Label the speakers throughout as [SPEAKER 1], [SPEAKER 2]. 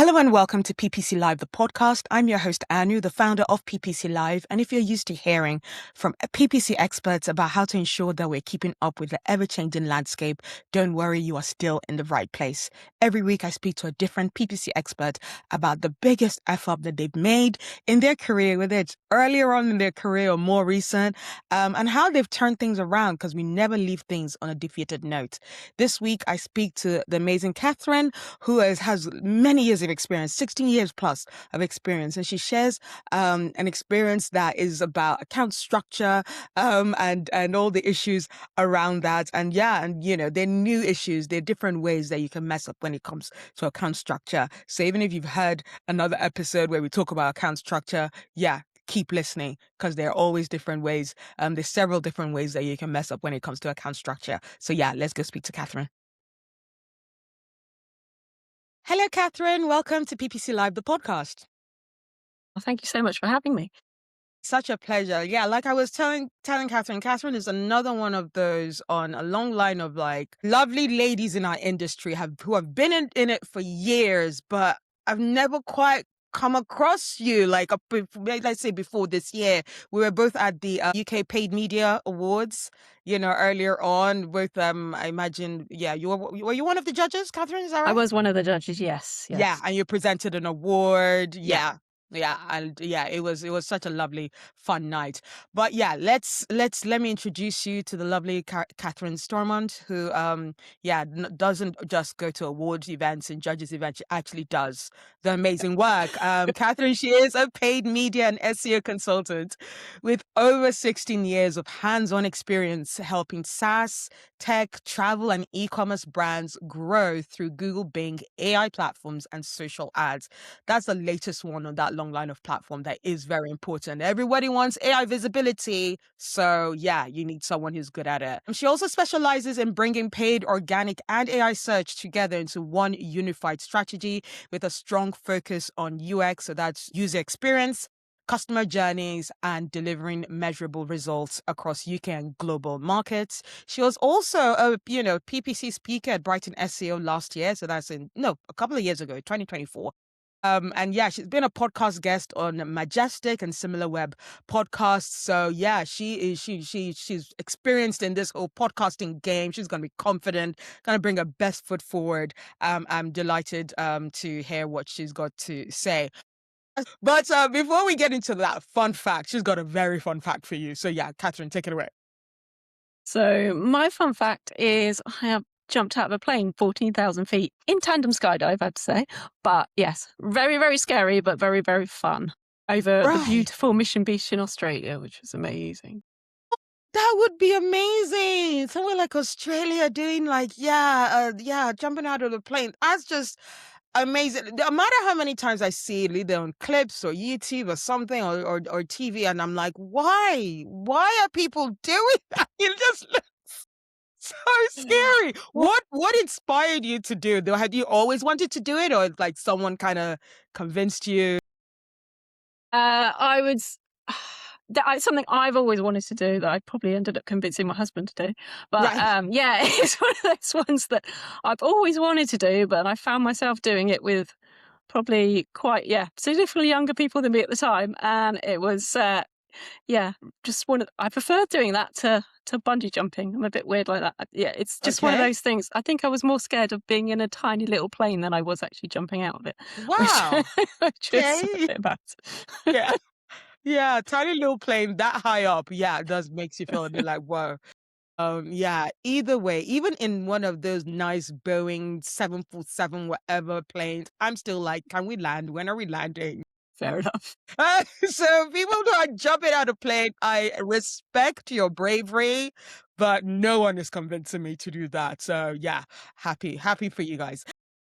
[SPEAKER 1] Hello and welcome to PPC Live, the podcast. I'm your host, Anu, the founder of PPC Live. And if you're used to hearing from PPC experts about how to ensure that we're keeping up with the ever-changing landscape, don't worry, you are still in the right place. Every week, I speak to a different PPC expert about the biggest F-up that they've made in their career, whether it's earlier on in their career or more recent, and how they've turned things around, because we never leave things on a defeated note. This week, I speak to the amazing Cathryn, who has many years of experience, 16 years plus of experience. And she shares an experience that is about account structure and all the issues around that. And there are new issues. There are different ways that you can mess up when it comes to account structure. So even if you've heard another episode where we talk about account structure, keep listening, because there are always different ways. There's several different ways that you can mess up when it comes to account structure. So let's go speak to Cathryn. Hello, Cathryn. Welcome to PPC Live, the podcast.
[SPEAKER 2] Well, thank you so much for having me.
[SPEAKER 1] Such a pleasure. Yeah, like I was telling Cathryn is another one of those on a long line of like lovely ladies in our industry who have been in it for years, but I've never quite come across you. Like, let's say before this year, we were both at the UK Paid Media Awards, earlier on with, I imagine, were you one of the judges, Cathryn? Is that right?
[SPEAKER 2] I was one of the judges, yes.
[SPEAKER 1] Yeah, and you presented an award.
[SPEAKER 2] Yeah.
[SPEAKER 1] It was such a lovely, fun night. But let me introduce you to the lovely Cathryn Stormont, who doesn't just go to awards events and judges events. She actually does the amazing work. Cathryn, she is a paid media and SEO consultant with over 16 years of hands-on experience helping SaaS, tech, travel, and e-commerce brands grow through Google, Bing, AI platforms, and social ads. That's the latest one on that long line of platform that is very important. Everybody wants AI visibility, so you need someone who's good at it. She also specializes in bringing paid, organic, and AI search together into one unified strategy with a strong focus on UX, so that's user experience, customer journeys, and delivering measurable results across UK and global markets. She was also a PPC speaker at Brighton SEO last year, so that's a couple of years ago, 2024. She's been a podcast guest on Majestic and Similar Web podcasts. So she's experienced in this whole podcasting game. She's going to be confident, going to bring her best foot forward. I'm delighted to hear what she's got to say. But before we get into that fun fact, she's got a very fun fact for you. So Cathryn, take it away.
[SPEAKER 2] So my fun fact is I have jumped out of a plane 14,000 feet in tandem skydive, I have to say. But yes, very, very scary, but very, very fun over the beautiful Mission Beach in Australia, which was amazing.
[SPEAKER 1] That would be amazing. Somewhere like Australia doing jumping out of the plane. That's just amazing. No matter how many times I see it either on clips or YouTube or something or TV, and I'm like, why? Why are people doing that? It just looks so scary. What inspired you to do it? Had you always wanted to do it, or like someone kind of convinced you?
[SPEAKER 2] That's something I've always wanted to do that I probably ended up convincing my husband to do. But it's one of those ones that I've always wanted to do, but I found myself doing it with probably quite, significantly younger people than me at the time. And it was, just I preferred doing that to bungee jumping. I'm a bit weird like that. Yeah, it's just one of those things. I think I was more scared of being in a tiny little plane than I was actually jumping out of it.
[SPEAKER 1] Wow.
[SPEAKER 2] Which is a bit bad.
[SPEAKER 1] Yeah, tiny little plane that high up. Yeah, it does makes you feel a bit like, whoa. Either way, even in one of those nice Boeing 747 whatever planes, I'm still like, can we land? When are we landing?
[SPEAKER 2] Fair enough.
[SPEAKER 1] So people who are jumping out of plane, I respect your bravery, but no one is convincing me to do that. So happy for you guys.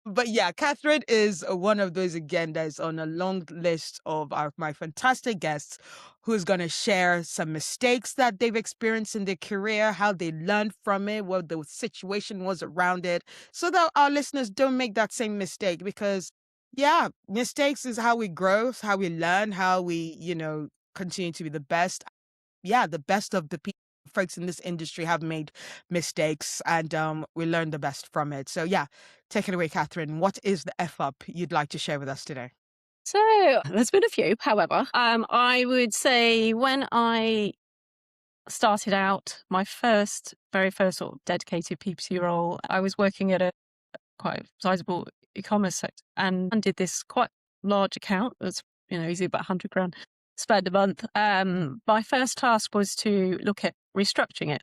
[SPEAKER 1] But Cathryn is one of those, again, that's on a long list of my fantastic guests who's going to share some mistakes that they've experienced in their career, how they learned from it, what the situation was around it, so that our listeners don't make that same mistake. Because, mistakes is how we grow, how we learn, how we, continue to be the best. The best of the people folks in this industry have made mistakes, and we learn the best from it. So yeah, take it away, Cathryn. What is the F up you'd like to share with us today?
[SPEAKER 2] So there's been a few, however. I would say when I started out, my very first sort of dedicated PPC role, I was working at a quite sizable e-commerce sector and did this quite large account. It was, easy about 100 grand spend a month. My first task was to look at restructuring it,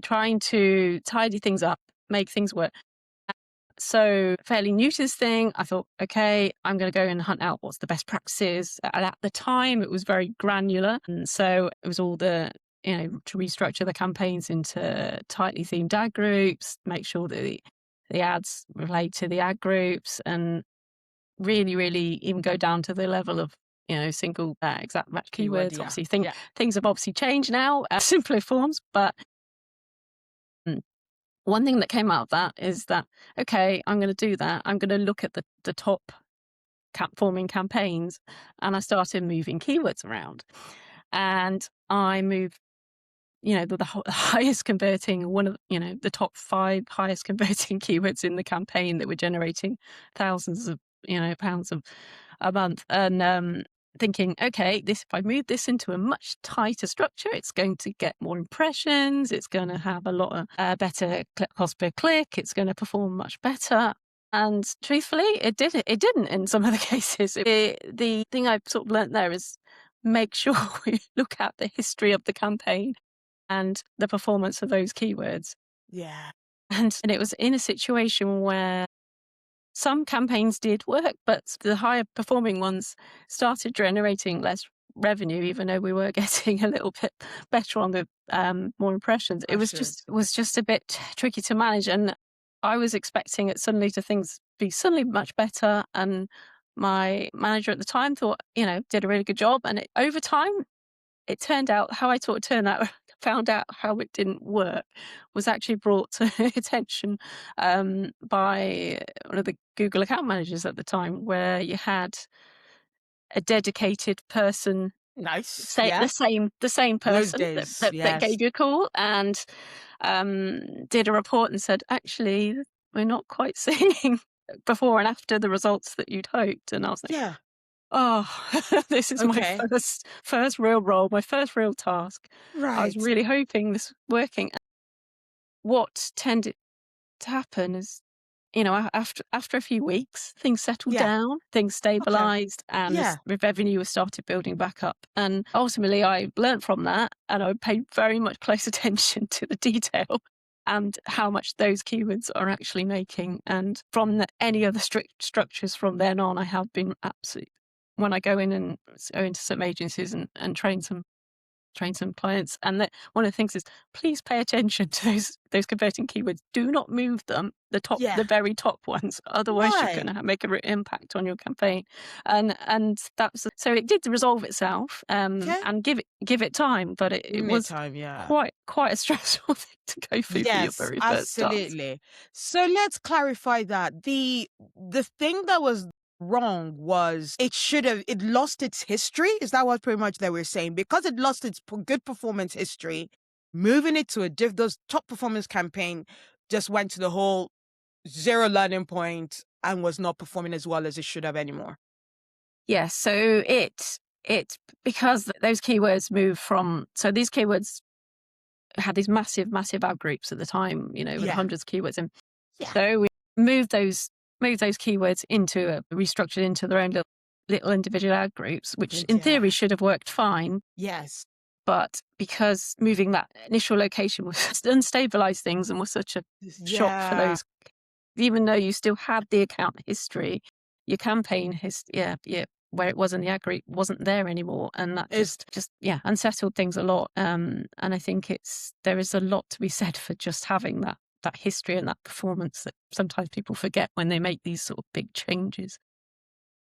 [SPEAKER 2] trying to tidy things up, make things work. So fairly new to this thing, I thought, okay, I'm going to go and hunt out what's the best practices. And at the time, it was very granular. And so it was all to restructure the campaigns into tightly themed ad groups, make sure that the ads relate to the ad groups, and really, really even go down to the level of, single exact match keywords.
[SPEAKER 1] Yeah.
[SPEAKER 2] Obviously, things have obviously changed now, simpler forms, but one thing that came out of that is that, okay, I'm going to do that. I'm going to look at the top forming campaigns, and I started moving keywords around, and I moved, the highest converting, one of, the top 5 highest converting keywords in the campaign that were generating thousands of, pounds a month. And thinking, okay, if I move this into a much tighter structure, it's going to get more impressions. It's going to have a lot of better cost per click. It's going to perform much better. And truthfully, it didn't. It didn't in some of the cases. The thing I've sort of learnt there is make sure we look at the history of the campaign and the performance of those keywords.
[SPEAKER 1] Yeah.
[SPEAKER 2] And it was in a situation where some campaigns did work, but the higher performing ones started generating less revenue, even though we were getting a little bit better on the more impressions. It was just a bit tricky to manage, and I was expecting it suddenly to be suddenly much better. And my manager at the time thought, did a really good job. And over time, it turned out how I thought it turned out. Found out how it didn't work was actually brought to attention by one of the Google account managers at the time, where you had a dedicated person,
[SPEAKER 1] Nice.
[SPEAKER 2] the same
[SPEAKER 1] Those
[SPEAKER 2] person
[SPEAKER 1] days,
[SPEAKER 2] that
[SPEAKER 1] yes.
[SPEAKER 2] gave you a call and did a report and said, actually, we're not quite seeing before and after the results that you'd hoped. And I was like,
[SPEAKER 1] Yeah.
[SPEAKER 2] oh, this is my first real role, my first real task. I was
[SPEAKER 1] Right.
[SPEAKER 2] really hoping this was working. What tended to happen is, after a few weeks, things settled down, things stabilized, and the revenue started building back up. And ultimately, I learned from that, and I paid very much close attention to the detail and how much those keywords are actually making. And from any other structures from then on, I have been absolutely, when I go into some agencies and train some clients, and that one of the things is, please pay attention to those converting keywords. Do not move them, the very top ones, otherwise you're going to make an impact on your campaign. And that's so it did resolve itself, and give it time, but it was
[SPEAKER 1] time,
[SPEAKER 2] quite a stressful thing to go through for your very first task.
[SPEAKER 1] Absolutely. So let's clarify that the thing that was wrong was it lost its history. Is that what pretty much they were saying? Because it lost its good performance history, moving it to those top performance campaign just went to the whole zero learning point and was not performing as well as it should have anymore.
[SPEAKER 2] Yes. So it because those keywords move from, so these keywords had these massive ad groups at the time, with hundreds of keywords. And so we moved those keywords restructured into their own little individual ad groups, which in theory should have worked fine.
[SPEAKER 1] Yes.
[SPEAKER 2] But because moving that initial location was unstabilized things and was such a shock for those, even though you still had the account history, your campaign where it was in the ad group wasn't there anymore. And that just unsettled things a lot. And I think there is a lot to be said for just having that history and that performance that sometimes people forget when they make these sort of big changes.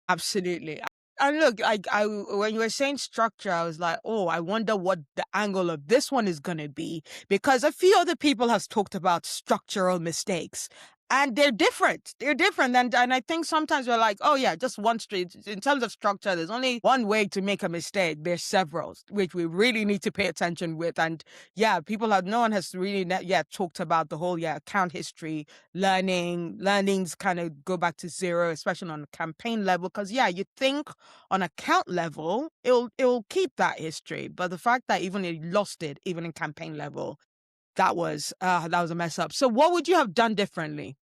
[SPEAKER 1] Absolutely. And look, I when you were saying structure, I was like, oh, I wonder what the angle of this one is going to be, because a few other people have talked about structural mistakes. And they're different. They're different. And I think sometimes we're like, oh yeah, just one street. In terms of structure, there's only one way to make a mistake. There's several, which we really need to pay attention with. And yeah, no one has really yet talked about the whole, account history, learnings kind of go back to zero, especially on a campaign level. Cause you think on account level, it'll keep that history. But the fact that even it lost it, even in campaign level, that was a mess up. So what would you have done differently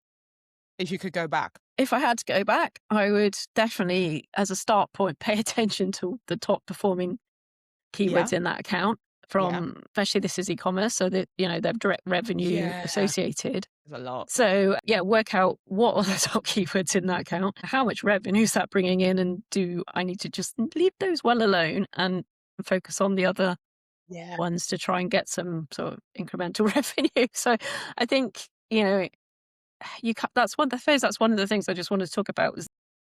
[SPEAKER 1] if you could go back?
[SPEAKER 2] If I had to go back, I would definitely, as a start point, pay attention to the top performing keywords in that account from, especially this is e-commerce, so that, they have direct revenue associated.
[SPEAKER 1] There's a lot.
[SPEAKER 2] So work out what are the top keywords in that account, how much revenue is that bringing in, and do I need to just leave those well alone and focus on the other ones to try and get some sort of incremental revenue. So I think, that's one of the things I just wanted to talk about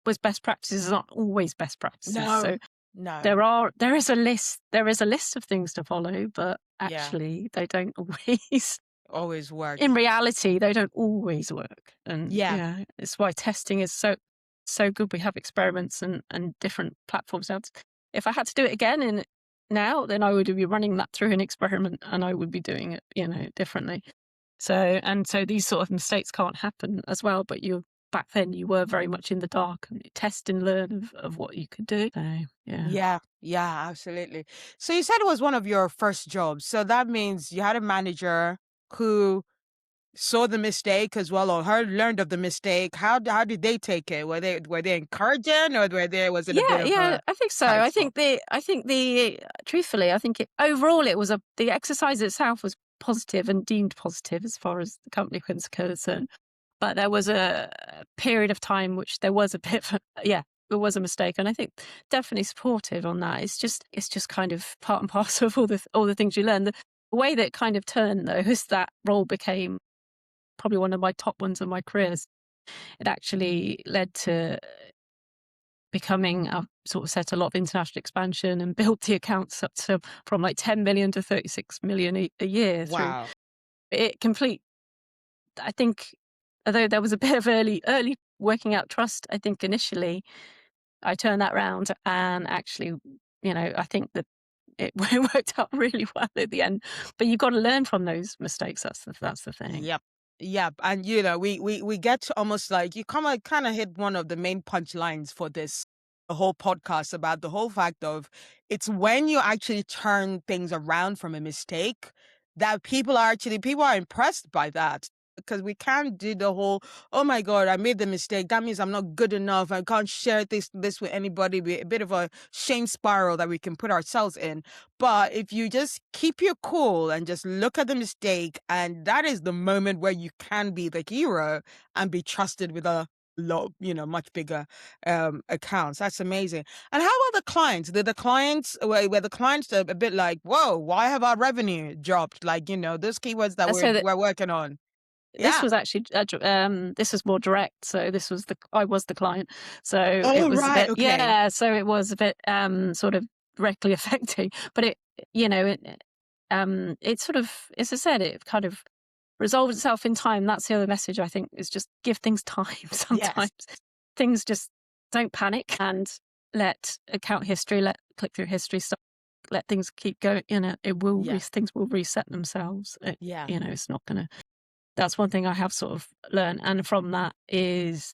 [SPEAKER 2] was best practices are not always best practices. So there is a list of things to follow, but actually they don't
[SPEAKER 1] always work.
[SPEAKER 2] In reality, they don't always work. And it's why testing is so good. We have experiments and different platforms now. If I had to do it again now, then I would be running that through an experiment and I would be doing it, differently. So these sort of mistakes can't happen as well, but back then you were very much in the dark and you test and learn of what you could do. So,
[SPEAKER 1] yeah, absolutely. So you said it was one of your first jobs. So that means you had a manager who saw the mistake as well, or learned of the mistake. How did they take it? Were they encouraging, or was it a bit of a
[SPEAKER 2] I think so. I think truthfully, I think overall it was the exercise itself was positive and deemed positive as far as the company was concerned. But there was a period of time which there was a bit of it was a mistake, and I think definitely supported on that. It's just kind of part and parcel of all the things you learn. The way that it kind of turned though is that role became probably one of my top ones of my careers. It actually led to becoming, I've sort of set a lot of international expansion and built the accounts up to from like 10 million to 36 million a year.
[SPEAKER 1] Wow.
[SPEAKER 2] I think, although there was a bit of early working out trust, I think initially I turned that around and actually, I think that it worked out really well at the end. But you've got to learn from those mistakes. That's the thing.
[SPEAKER 1] Yep. And we get to almost like you kind of hit one of the main punchlines for this whole podcast about the whole fact of it's when you actually turn things around from a mistake that people are impressed by that. Because we can't do the whole, oh my God, I made the mistake. That means I'm not good enough. I can't share this with anybody. A bit of a shame spiral that we can put ourselves in. But if you just keep your cool and just look at the mistake, and that is the moment where you can be the hero and be trusted with a lot, much bigger accounts. That's amazing. And how about the clients? Were the clients a bit like, whoa, why have our revenue dropped? Like, those keywords that we're working on.
[SPEAKER 2] This was actually this was more direct. So I was the client. So it was
[SPEAKER 1] right,
[SPEAKER 2] a bit, so it was a bit sort of directly affecting. But it sort of, as I said, it kind of resolved itself in time. That's the other message I think is just give things time. Sometimes things just don't panic and let account history, let click-through history stuff, let things keep going. Things will reset themselves. It's not going to. That's one thing I have sort of learned. And from that is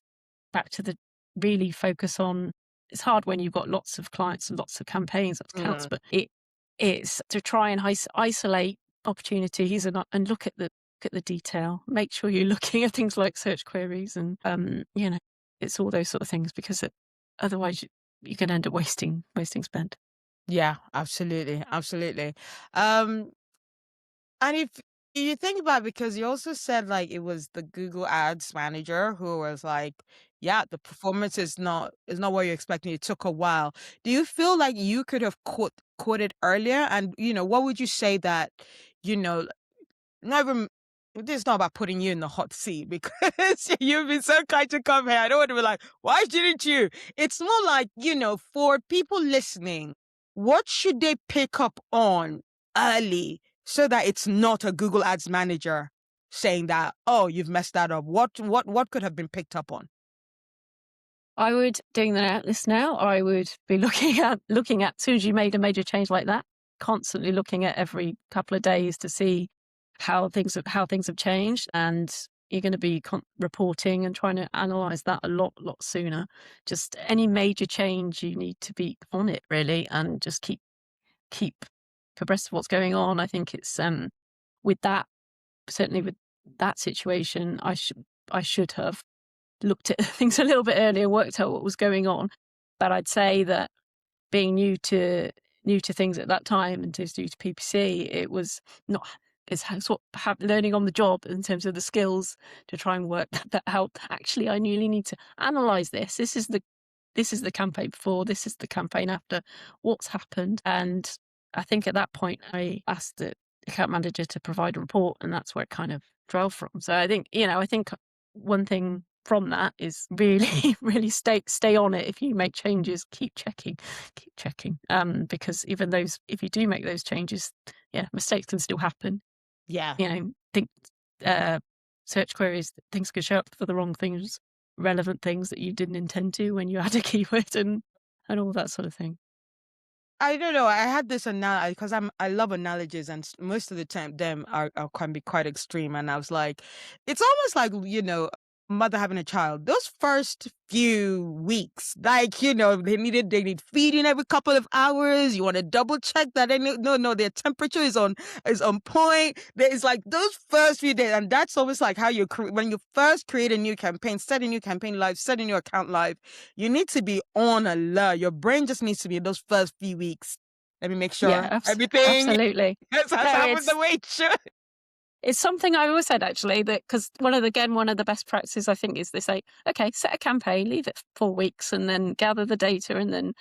[SPEAKER 2] back to the really focus on, it's hard when you've got lots of clients and lots of campaigns, lots of accounts, but it's to try and isolate opportunities and look at the detail. Make sure you're looking at things like search queries and, it's all those sort of things, because otherwise you can end up wasting spend.
[SPEAKER 1] Yeah, absolutely. And if you think about it, because you also said like it was the Google Ads manager who was like, the performance is not what you're expecting. It took a while. Do you feel like you could have caught it earlier? And what would you say that, not even, this is not about putting you in the hot seat because you've been so kind to come here. I don't want to be like, why didn't you? It's more like, for people listening, what should they pick up on early so that it's not a Google Ads manager saying that, oh, you've messed that up? What could have been picked up on?
[SPEAKER 2] I would, doing this now, I would be looking at as soon as you made a major change like that, constantly looking at every couple of days to see how things have changed, and you're going to be reporting and trying to analyze that a lot sooner. Just any major change, you need to be on it really, and just keep abreast of what's going on. I think it's with that, certainly with that situation, I should have looked at things a little bit earlier, worked out what was going on. But I'd say that being new to things at that time and new to PPC, it was not. It's sort of learning on the job in terms of the skills to try and work that out. Actually, I really need to analyze this. This is the campaign before. This is the campaign after. What's happened? And I think at that point, I asked the account manager to provide a report, and that's where it kind of drove from. So I think one thing from that is really really stay on it. If you make changes, keep checking, because even if you do make those changes, mistakes can still happen.
[SPEAKER 1] Yeah.
[SPEAKER 2] Think search queries, things could show up for the wrong things, relevant things that you didn't intend to when you add a keyword, and all that sort of thing.
[SPEAKER 1] I don't know. I had this analogy because I love analogies, and most of the time them are can be quite extreme. And I was like, it's almost like mother having a child. Those first few weeks, like they need feeding every couple of hours. You want to double check that no their temperature is on point. There's like those first few days, and that's always like how when you first create a new campaign, set a new campaign live, set a new account live. You need to be on alert. Your brain just needs to be in those first few weeks. Let me make sure
[SPEAKER 2] Yeah,
[SPEAKER 1] everything
[SPEAKER 2] absolutely.
[SPEAKER 1] has happened the way it should.
[SPEAKER 2] It's something I always said, actually, that because one of the best practices I think is they say, okay, set a campaign, leave it for 4 weeks, and then gather the data, and then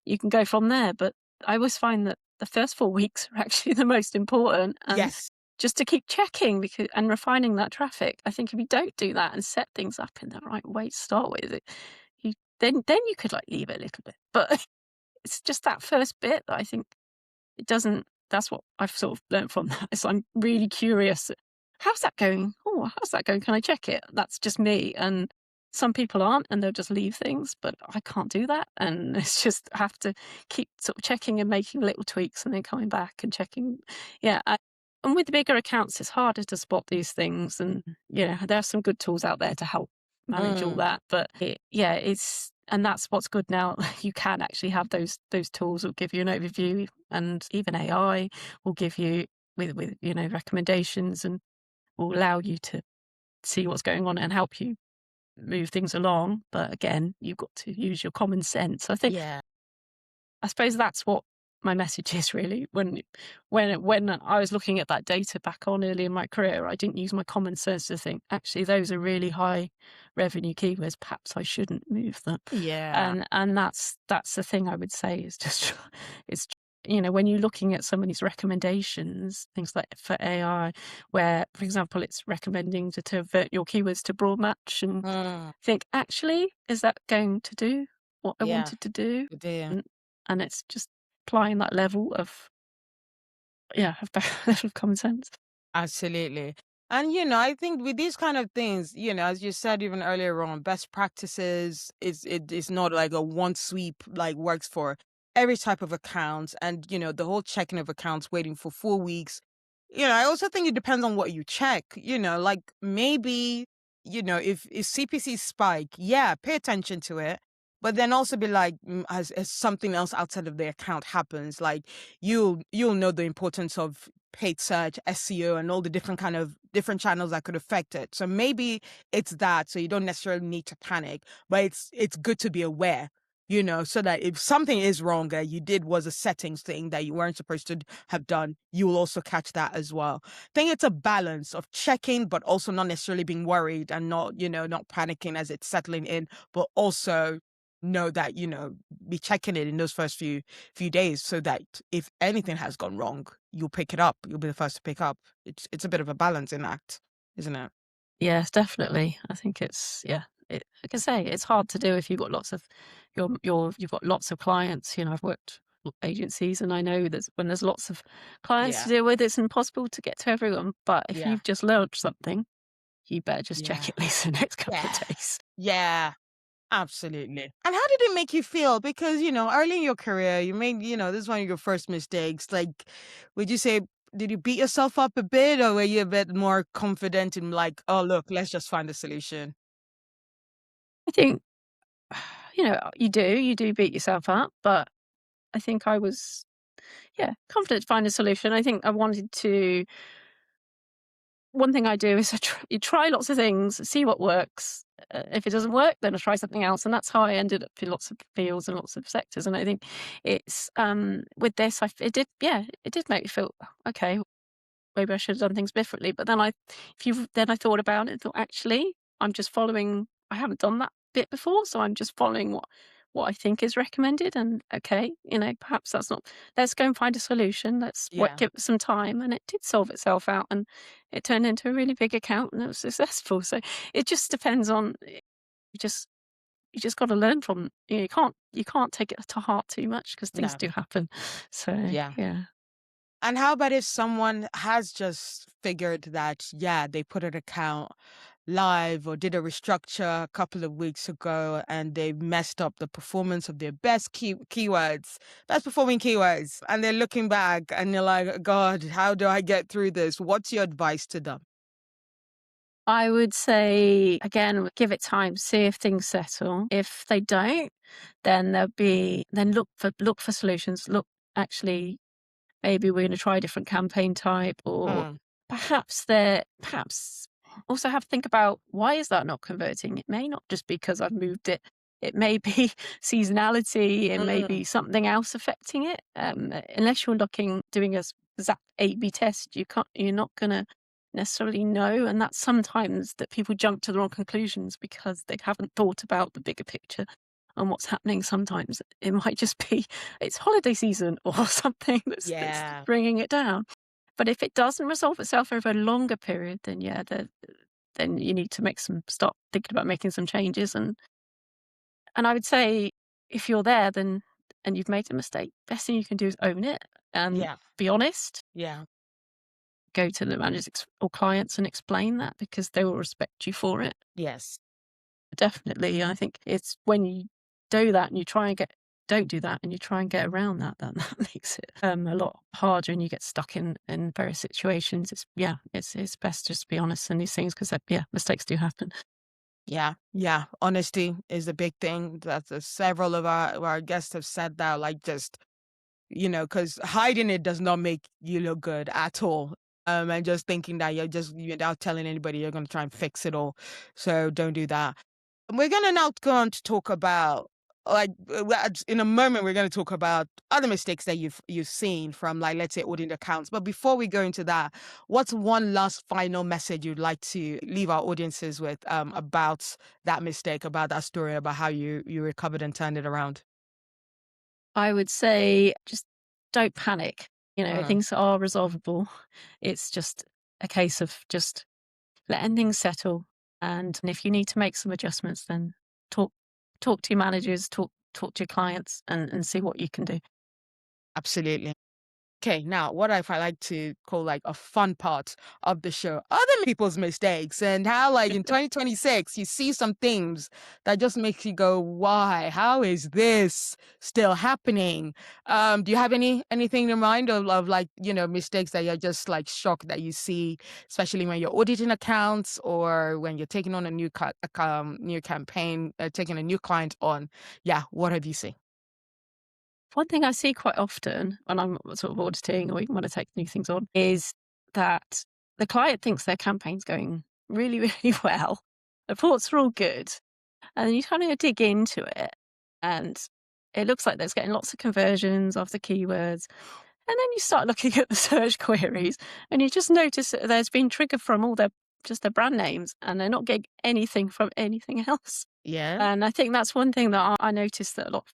[SPEAKER 2] you can go from there. But I always find that the first 4 weeks are actually the most important, and
[SPEAKER 1] Yes.
[SPEAKER 2] just to keep checking and refining that traffic. I think if you don't do that and set things up in the right way to start with, then you could leave it a little bit. But it's just that first bit that I think it doesn't. That's what I've sort of learned from that. Is I'm really curious. How's that going? Oh, how's that going? Can I check it? That's just me. And some people aren't, and they'll just leave things, but I can't do that. And it's just have to keep sort of checking and making little tweaks, and then coming back and checking. Yeah. And with the bigger accounts, it's harder to spot these things. And there are some good tools out there to help manage all that. But and that's what's good now. You can actually have those tools will give you an overview, and even AI will give you with recommendations, and will allow you to see what's going on and help you move things along. But again, you've got to use your common sense. I think, I suppose that's what my message is really. When I was looking at that data back on early in my career, I didn't use my common sense to think, actually, those are really high revenue keywords. Perhaps I shouldn't move them.
[SPEAKER 1] Yeah.
[SPEAKER 2] And that's the thing I would say is just, it's, when you're looking at some of these recommendations, things like for AI, where, for example, it's recommending to convert your keywords to broad match, and think, actually, is that going to do what I wanted to do? And it's just applying that level of common sense.
[SPEAKER 1] Absolutely. And I think with these kind of things, as you said even earlier on, best practices is not like a one sweep like works for every type of account. And the whole checking of accounts, waiting for 4 weeks. I also think it depends on what you check. Like maybe if CPC spike, pay attention to it. But then also be like, as something else outside of the account happens, like you'll know the importance of paid search, SEO, and all the different channels that could affect it. So maybe it's that, so you don't necessarily need to panic, but it's good to be aware, so that if something is wrong that you did was a settings thing that you weren't supposed to have done, you will also catch that as well. I think it's a balance of checking, but also not necessarily being worried and not panicking as it's settling in, but also know that be checking it in those first few days, so that if anything has gone wrong, you'll pick it up, you'll be the first to pick up. It's a bit of a balancing act, isn't it?
[SPEAKER 2] Yes, definitely. I think it's like I say, it's hard to do if you've got lots of you've got lots of clients. I've worked agencies, and I know that when there's lots of clients to
[SPEAKER 1] Yeah.
[SPEAKER 2] deal with, it's impossible to get to everyone. But if
[SPEAKER 1] Yeah.
[SPEAKER 2] you've just launched something, you better just check
[SPEAKER 1] Yeah.
[SPEAKER 2] it at least the next couple of
[SPEAKER 1] Yeah.
[SPEAKER 2] days.
[SPEAKER 1] Yeah. Absolutely. And how did it make you feel? Because, early in your career, you made, this is one of your first mistakes. Like, would you say, did you beat yourself up a bit, or were you a bit more confident in like, oh, look, let's just find a solution?
[SPEAKER 2] I think, you do beat yourself up, but I think I was, yeah, confident to find a solution. I think I wanted to. One thing I do is you try lots of things, see what works. If it doesn't work, then I try something else, and that's how I ended up in lots of fields and lots of sectors. And I think it's with this, it did, yeah, it did make me feel okay. Maybe I should have done things differently. But then I thought about it and thought, actually, I'm just following. I haven't done that bit before, so I'm just following what I think is recommended. And okay, perhaps that's not. Let's go and find a solution. Let's
[SPEAKER 1] Yeah.
[SPEAKER 2] give it some time, and it did solve itself out, and it turned into a really big account, and it was successful. So it just depends on. You just got to learn from. You can't take it to heart too much because things
[SPEAKER 1] No.
[SPEAKER 2] do happen. So
[SPEAKER 1] Yeah.
[SPEAKER 2] yeah.
[SPEAKER 1] And how about if someone has just figured that, yeah, they put an account live or did a restructure a couple of weeks ago and they messed up the performance of their best performing keywords, and they're looking back and they're like, God, how do I get through this? What's your advice to them?
[SPEAKER 2] I would say, again, give it time, see if things settle. If they don't, then look for solutions. Look, actually, maybe we're going to try a different campaign type, or
[SPEAKER 1] Mm,
[SPEAKER 2] perhaps also have to think about, why is that not converting? It may not just be because I've moved it. It may be seasonality. It may
[SPEAKER 1] mm,
[SPEAKER 2] be something else affecting it. Unless you're doing a exact A/B test, you're not going to necessarily know. And that's sometimes that people jump to the wrong conclusions because they haven't thought about the bigger picture and what's happening. Sometimes it might just be it's holiday season or something that's
[SPEAKER 1] yeah.
[SPEAKER 2] bringing it down. But if it doesn't resolve itself over a longer period, then yeah, then you need to start thinking about making some changes. And I would say, if you're there, then and you've made a mistake, best thing you can do is own it and
[SPEAKER 1] Yeah.
[SPEAKER 2] be honest.
[SPEAKER 1] Yeah.
[SPEAKER 2] Go to the managers or clients and explain that, because they will respect you for it.
[SPEAKER 1] Yes.
[SPEAKER 2] Definitely. I think it's when you do that and you try and don't do that and you try and get around that, then that makes it a lot harder, and you get stuck in various situations. It's best just to be honest in these things, because mistakes do happen.
[SPEAKER 1] Yeah, yeah. Honesty is a big thing. That's several of our guests have said that. Like, just because hiding it does not make you look good at all. And just thinking that without telling anybody, you're going to try and fix it all. So don't do that. We're going to now go on to talk about, like, in a moment we're going to talk about other mistakes that you've seen from, like, let's say, audit accounts. But before we go into that, what's one last final message you'd like to leave our audiences with, about that mistake, about that story, about how you recovered and turned it around?
[SPEAKER 2] I would say, just don't panic.
[SPEAKER 1] Mm,
[SPEAKER 2] Things are resolvable. It's just a case of just letting things settle. And if you need to make some adjustments, then talk talk to your managers, talk to your clients, and see what you can do.
[SPEAKER 1] absolutely. Okay, now what if I like to call, like, a fun part of the show? Other people's mistakes, and how, like, in 2026 you see some things that just makes you go, why? How is this still happening? Do you have anything in mind of like, mistakes that you're just like shocked that you see, especially when you're auditing accounts or when you're taking on a new campaign, taking a new client on? Yeah, what have you seen?
[SPEAKER 2] One thing I see quite often when I'm sort of auditing or even when I take new things on is that the client thinks their campaign's going really, really well. The reports are all good. And then you kind of dig into it, and it looks like there's getting lots of conversions of the keywords. And then you start looking at the search queries, and you just notice that there's been triggered from all their brand names, and they're not getting anything from anything else.
[SPEAKER 1] Yeah.
[SPEAKER 2] And I think that's one thing that I noticed, that a lot of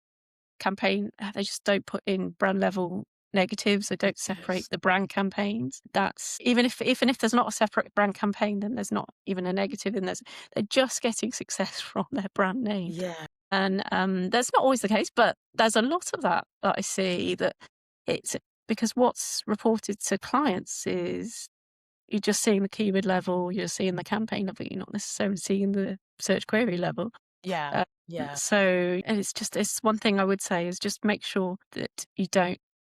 [SPEAKER 2] campaign, they just don't put in brand level negatives. They don't separate
[SPEAKER 1] Yes.
[SPEAKER 2] the brand campaigns. That's even if there's not a separate brand campaign, then there's not even a negative, and they're just getting success from their brand name.
[SPEAKER 1] Yeah.
[SPEAKER 2] And that's not always the case, but there's a lot of that I see, that it's because what's reported to clients is you're just seeing the keyword level, you're seeing the campaign level, you're not necessarily seeing the search query level.
[SPEAKER 1] Yeah.
[SPEAKER 2] Uh,
[SPEAKER 1] Yeah.
[SPEAKER 2] so, and it's one thing I would say is just make sure that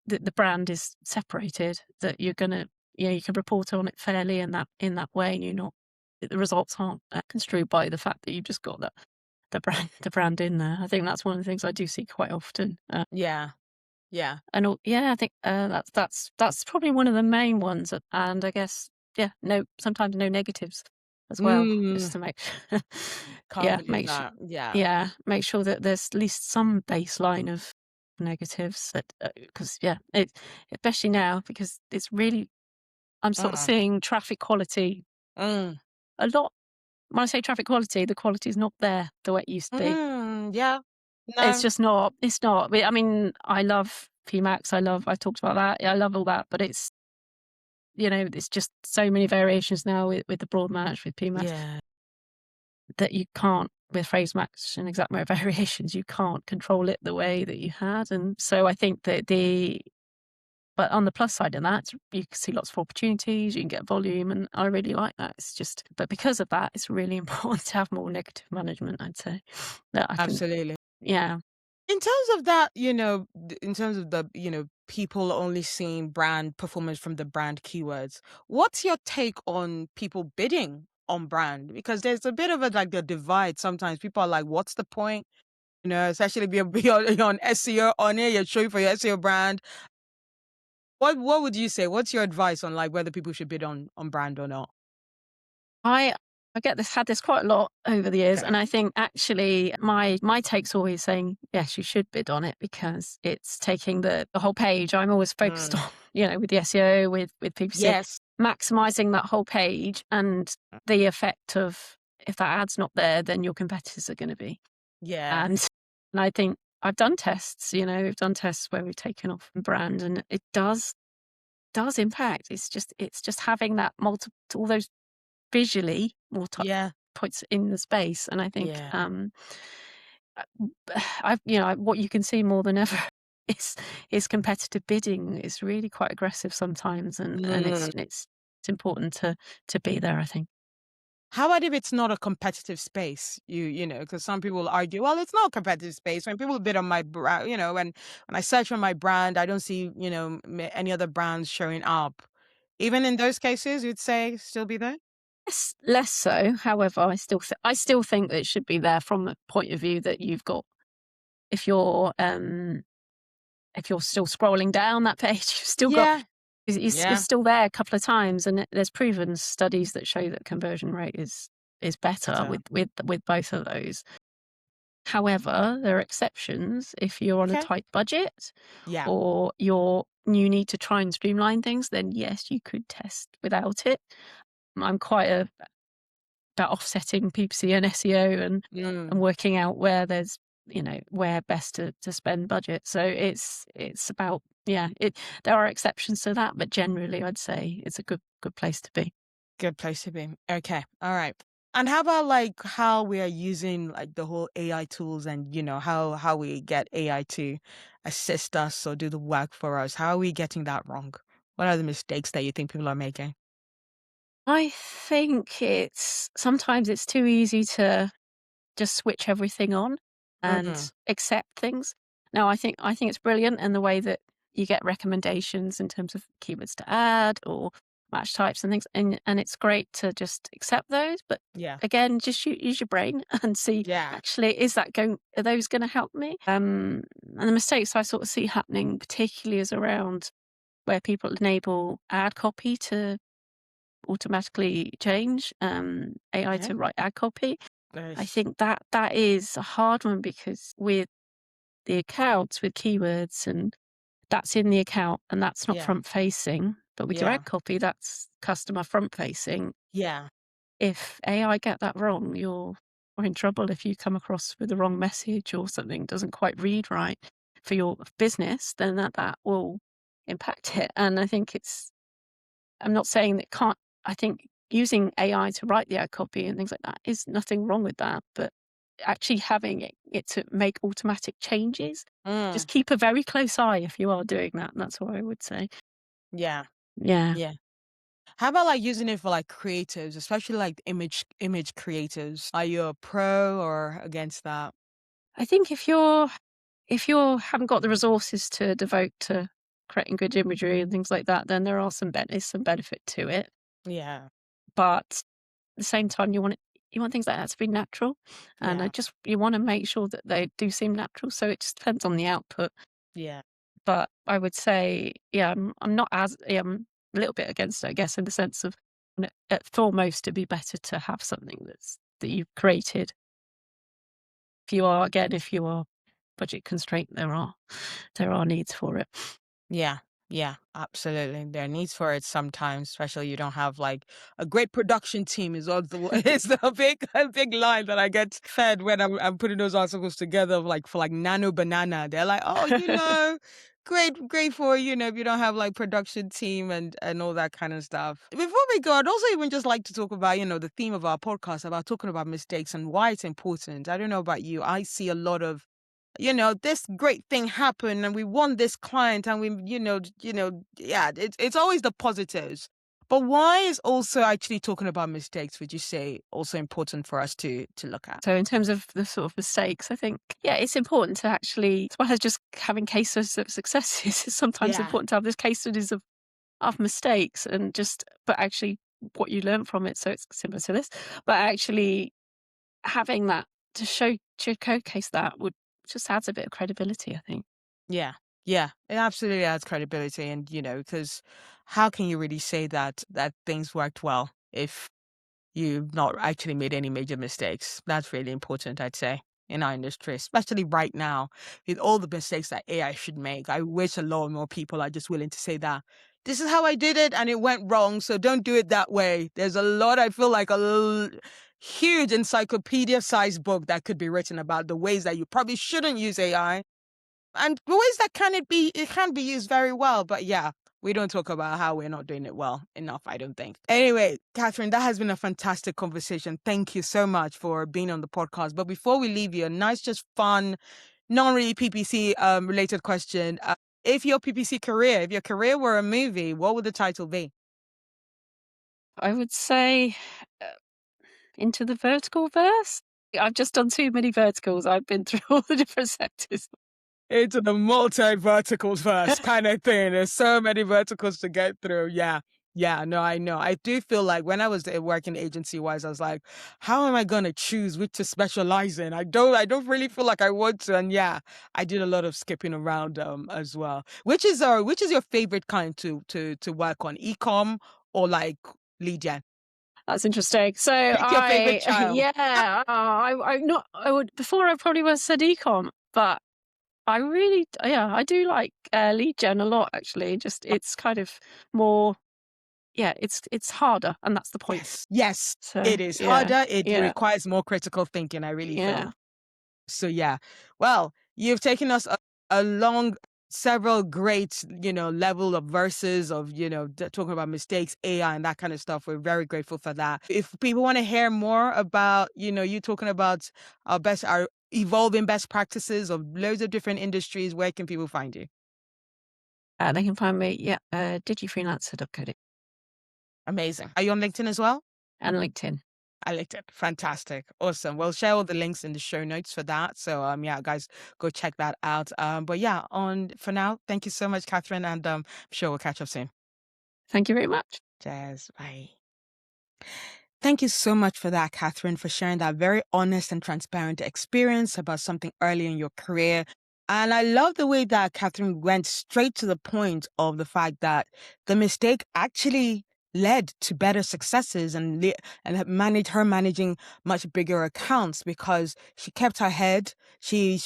[SPEAKER 2] that the brand is separated, that you're gonna, you can report on it fairly in that way, and you're not, the results aren't construed by the fact that you've just got the brand in there. I think that's one of the things I do see quite often.
[SPEAKER 1] Yeah. Yeah.
[SPEAKER 2] Yeah, I think that's probably one of the main ones, and I guess, yeah, sometimes no negatives as well, just
[SPEAKER 1] Mm.
[SPEAKER 2] to make
[SPEAKER 1] Can't
[SPEAKER 2] yeah,
[SPEAKER 1] believe that. Yeah.
[SPEAKER 2] make sure that there's at least some baseline of negatives, that because especially now, because it's really, I'm sort of
[SPEAKER 1] Uh,
[SPEAKER 2] seeing traffic quality
[SPEAKER 1] mm.
[SPEAKER 2] a lot. When I say traffic quality, the quality is not there the way it used to be.
[SPEAKER 1] Yeah.
[SPEAKER 2] It's
[SPEAKER 1] No.
[SPEAKER 2] just not. It's not. I mean, I love PMAX. I talked about that. Yeah, I love all that, but it's just so many variations now with the broad match, with PMAX,
[SPEAKER 1] Yeah.
[SPEAKER 2] that you can't, with phrase match and exact mode variations, you can't control it the way that you had. And so I think that but on the plus side of that, you can see lots of opportunities, you can get volume, and I really like that. But because of that, it's really important to have more negative management, I'd say. That I think,
[SPEAKER 1] Absolutely.
[SPEAKER 2] yeah.
[SPEAKER 1] In terms of that, in terms of the, people only seeing brand performance from the brand keywords, what's your take on people bidding on brand? Because there's a bit of a like the divide sometimes. People are like, what's the point? Especially if you're on SEO on it, you're showing for your SEO brand. What would you say? What's your advice on like whether people should bid on brand or not?
[SPEAKER 2] I had this quite a lot over the years,
[SPEAKER 1] Okay.
[SPEAKER 2] and I think actually my take's always saying, yes, you should bid on it, because it's taking the whole page. I'm always focused
[SPEAKER 1] Mm.
[SPEAKER 2] on, with the SEO, with PPC,
[SPEAKER 1] Yes.
[SPEAKER 2] maximizing that whole page, and the effect of, if that ad's not there, then your competitors are going to be.
[SPEAKER 1] Yeah.
[SPEAKER 2] And I think I've done tests, we've done tests where we've taken off brand, and it does impact. It's just having that all those visually more touch
[SPEAKER 1] Yeah.
[SPEAKER 2] points in the space. And I think,
[SPEAKER 1] Yeah.
[SPEAKER 2] what you can see more than ever is competitive bidding is really quite aggressive sometimes, and
[SPEAKER 1] Mm.
[SPEAKER 2] it's important to be there, I think.
[SPEAKER 1] How about if it's not a competitive space? Because some people will argue, well, it's not a competitive space. When people bid on my brand, when I search for my brand, I don't see, any other brands showing up. Even in those cases, you'd say still be there?
[SPEAKER 2] Less so. However, I still think that it should be there, from the point of view that you've got, if you're still scrolling down that page, you've still got,
[SPEAKER 1] Yeah.
[SPEAKER 2] it's
[SPEAKER 1] Yeah.
[SPEAKER 2] still there a couple of times, and there's proven studies that show that conversion rate is better
[SPEAKER 1] Better.
[SPEAKER 2] with both of those. However, there are exceptions. If you're on a
[SPEAKER 1] Okay.
[SPEAKER 2] tight budget,
[SPEAKER 1] Yeah.
[SPEAKER 2] or you need to try and streamline things, then yes, you could test without it. I'm quite about offsetting PPC and SEO, and
[SPEAKER 1] Mm.
[SPEAKER 2] working out where there's, where best to spend budget. So it's about, there are exceptions to that, but generally I'd say it's a good place to be.
[SPEAKER 1] Good place to be. Okay. All right. And how about like how we are using like the whole AI tools and how we get AI to assist us or do the work for us? How are we getting that wrong? What are the mistakes that you think people are making?
[SPEAKER 2] I think sometimes it's too easy to just switch everything on and
[SPEAKER 1] Mm.
[SPEAKER 2] accept things. Now, I think it's brilliant in the way that you get recommendations in terms of keywords to add, or match types and things, and it's great to just accept those. But
[SPEAKER 1] Yeah.
[SPEAKER 2] again, just use your brain and see,
[SPEAKER 1] Yeah.
[SPEAKER 2] actually, are those going to help me? And the mistakes I sort of see happening, particularly, is around where people enable ad copy to automatically change, AI
[SPEAKER 1] Okay.
[SPEAKER 2] to write ad copy. I
[SPEAKER 1] Nice.
[SPEAKER 2] think that is a hard one, because with the accounts with keywords, and that's in the account, and that's not
[SPEAKER 1] Yeah.
[SPEAKER 2] front facing. But with your
[SPEAKER 1] Yeah.
[SPEAKER 2] ad copy, that's customer front facing.
[SPEAKER 1] Yeah.
[SPEAKER 2] If AI get that wrong, you're in trouble. If you come across with the wrong message, or something doesn't quite read right for your business, then that will impact it. And I think I'm not saying that can't. I think using AI to write the ad copy and things like that is nothing wrong with that, but actually having it to make automatic changes.
[SPEAKER 1] Mm.
[SPEAKER 2] Just keep a very close eye if you are doing that. And that's what I would say.
[SPEAKER 1] Yeah.
[SPEAKER 2] Yeah.
[SPEAKER 1] Yeah. How about like using it for like creatives, especially like image creatives? Are you a pro or against that?
[SPEAKER 2] I think if you haven't got the resources to devote to creating good imagery and things like that, then there are is some benefit to it.
[SPEAKER 1] Yeah.
[SPEAKER 2] But at the same time, you want things like that to be natural, and
[SPEAKER 1] Yeah.
[SPEAKER 2] you want to make sure that they do seem natural. So it just depends on the output.
[SPEAKER 1] Yeah.
[SPEAKER 2] But I would say, yeah, I'm not as I'm a little bit against it, I guess, in the sense of at foremost, it'd be better to have something that you've created. If you are budget constraint, there are needs for it.
[SPEAKER 1] Yeah. Yeah, absolutely. There are needs for it sometimes, especially you don't have like a great production team is also it's a big line that I get fed when I'm putting those articles together of like for like Nano Banana. They're like, oh, great for, if you don't have like production team and all that kind of stuff. Before we go, I'd also even just like to talk about, the theme of our podcast about talking about mistakes and why it's important. I don't know about you. I see a lot of this great thing happened and we won this client and we, yeah, it's always the positives. But why is also actually talking about mistakes, would you say, also important for us to look at?
[SPEAKER 2] So in terms of the sort of mistakes, I think, yeah, it's important to actually, as well as just having case studies of successes, it's sometimes
[SPEAKER 1] Yeah.
[SPEAKER 2] important to have these case studies of mistakes but actually what you learn from it. So it's similar to this, but actually having that to showcase that would just adds a bit of credibility, I think.
[SPEAKER 1] Yeah. Yeah. It absolutely adds credibility. And, because how can you really say that things worked well if you've not actually made any major mistakes? That's really important, I'd say, in our industry, especially right now with all the mistakes that AI should make. I wish a lot more people are just willing to say that this is how I did it and it went wrong. So don't do it that way. There's a lot, I feel like huge encyclopedia sized book that could be written about the ways that you probably shouldn't use AI and the ways that it can be used very well. But yeah, we don't talk about how we're not doing it well enough, I don't think. Anyway, Cathryn, that has been a fantastic conversation. Thank you so much for being on the podcast. But before we leave you, a nice, just fun, non really PPC related question. If your career were a movie, what would the title be?
[SPEAKER 2] I would say uh, into the vertical verse. I've just done too many verticals. I've been through all the different sectors.
[SPEAKER 1] Into the multi-verticals first kind of thing. There's so many verticals to get through. Yeah. Yeah, no, I know. I do feel like when I was working agency wise, I was like, how am I gonna choose which to specialize in? I don't really feel like I want to. And yeah, I did a lot of skipping around as well. Which is your favorite kind to work on? E-com or like lead gen?
[SPEAKER 2] That's interesting. So
[SPEAKER 1] Pick your favorite child.
[SPEAKER 2] yeah, I would, before I probably would have said ecom, but yeah, I do like lead gen a lot, actually. Just, it's kind of more, yeah, it's harder, and that's the point.
[SPEAKER 1] Yes. Yes.
[SPEAKER 2] So
[SPEAKER 1] It is
[SPEAKER 2] yeah,
[SPEAKER 1] harder. It
[SPEAKER 2] yeah,
[SPEAKER 1] requires more critical thinking, I really feel.
[SPEAKER 2] yeah.
[SPEAKER 1] So yeah, well, you've taken us along several great, level of verses of, talking about mistakes, AI, and that kind of stuff. We're very grateful for that. If people want to hear more about, you talking about our evolving best practices of loads of different industries, where can people find you?
[SPEAKER 2] They can find me, yeah, digifreelancer.co.uk
[SPEAKER 1] Amazing. Are you on LinkedIn as well?
[SPEAKER 2] and LinkedIn.
[SPEAKER 1] I liked it. Fantastic. Awesome. We'll share all the links in the show notes for that. So yeah, guys, go check that out. But yeah, on for now, thank you so much, Cathryn, and I'm sure we'll catch up soon.
[SPEAKER 2] Thank you very much.
[SPEAKER 1] Cheers. Bye. Thank you so much for that, Cathryn, for sharing that very honest and transparent experience about something early in your career. And I love the way that Cathryn went straight to the point of the fact that the mistake actually led to better successes and managing much bigger accounts because she kept her head. She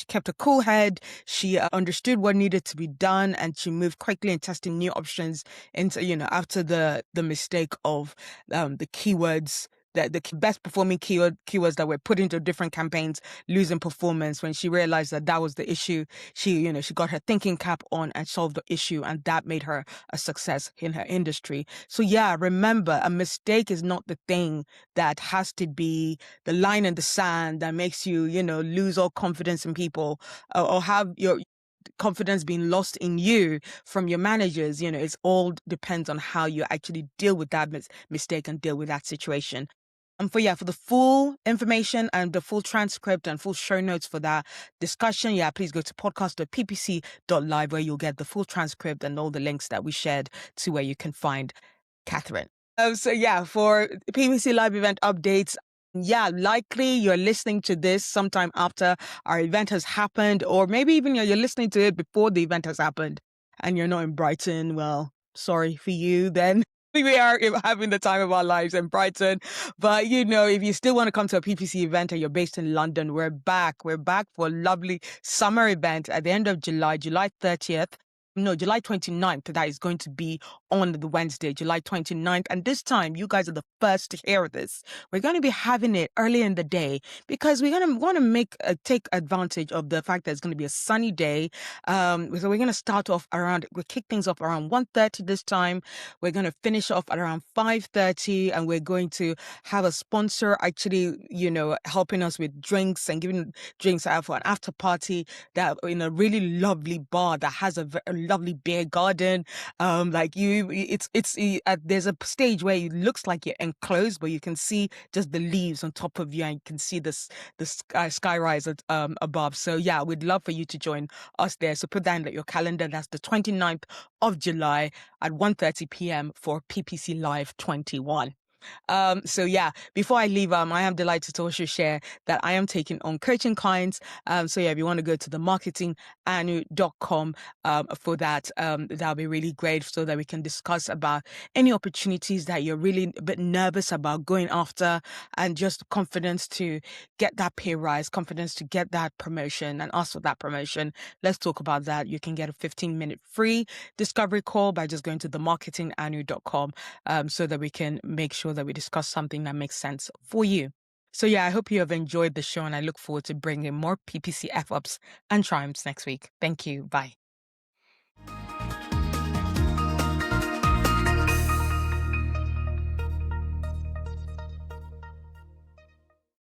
[SPEAKER 1] kept a cool head. She understood what needed to be done, and she moved quickly in testing new options into after the mistake of the keywords the best performing keywords that were put into different campaigns losing performance. When she realized that that was the issue, she got her thinking cap on and solved the issue, and that made her a success in her industry. So yeah, remember, a mistake is not the thing that has to be the line in the sand that makes you, lose all confidence in people, or have your confidence being lost in you from your managers. It's all depends on how you actually deal with that mistake and deal with that situation. And for the full information and the full transcript and full show notes for that discussion, please go to podcast.ppc.live, where you'll get the full transcript and all the links that we shared to where you can find Cathryn. For PPC Live event updates, likely you're listening to this sometime after our event has happened, or maybe even you're listening to it before the event has happened and you're not in Brighton. Well, sorry for you then. We are having the time of our lives in Brighton. But, if you still want to come to a PPC event and you're based in London, we're back. We're back for a lovely summer event at the end of July 30th. No, July 29th. That is going to be on the Wednesday, July 29th. And this time, you guys are the first to hear this. We're going to be having it early in the day because we're going to want to take advantage of the fact that it's going to be a sunny day. So we're going to start off we'll kick things off around 1:30 this time. We're going to finish off at around 5:30, and we're going to have a sponsor actually, helping us with drinks and giving drinks out for an after party that in a really lovely bar that has a lovely beer garden. There's a stage where it looks like you're enclosed, but you can see just the leaves on top of you, and you can see the sky rise above. So yeah, we'd love for you to join us there. So put that in your calendar. That's the 29th of July at 1:30 p.m. for PPC Live 21. Before I leave, I am delighted to also share that I am taking on coaching clients. If you want to go to the marketinganu.com for that, that'll be really great, so that we can discuss about any opportunities that you're really a bit nervous about going after, and just confidence to get that pay rise, confidence to get that promotion and ask for that promotion. Let's talk about that. You can get a 15-minute free discovery call by just going to the marketinganu.com, so that we can make sure that we discuss something that makes sense for you. So I hope you have enjoyed the show, and I look forward to bringing more PPC F-ups and triumphs next week. Thank you. Bye.